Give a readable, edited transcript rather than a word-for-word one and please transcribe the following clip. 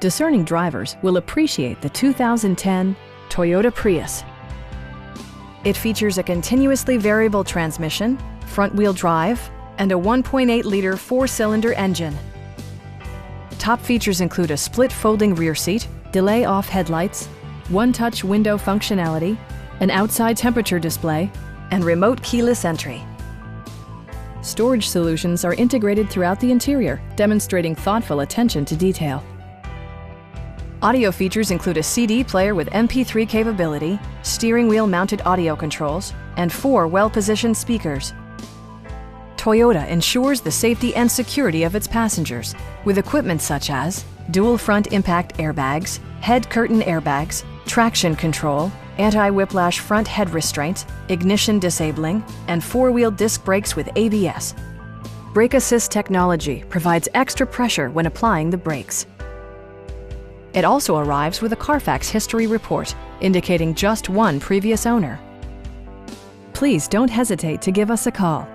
Discerning drivers will appreciate the 2010 Toyota Prius. It features a continuously variable transmission, front-wheel drive, and a 1.8-liter four-cylinder engine. Top features include a split folding rear seat, delay-off headlights, one-touch window functionality, an outside temperature display, and remote keyless entry. Storage solutions are integrated throughout the interior, demonstrating thoughtful attention to detail. Audio features include a CD player with MP3 capability, steering wheel mounted audio controls, and 4 well-positioned speakers. Toyota ensures the safety and security of its passengers with equipment such as dual front impact airbags, head curtain airbags, traction control, anti-whiplash front head restraints, ignition disabling, and 4-wheel disc brakes with ABS. Brake Assist technology provides extra pressure when applying the brakes. It also arrives with a Carfax history report, indicating just one previous owner. Please don't hesitate to give us a call.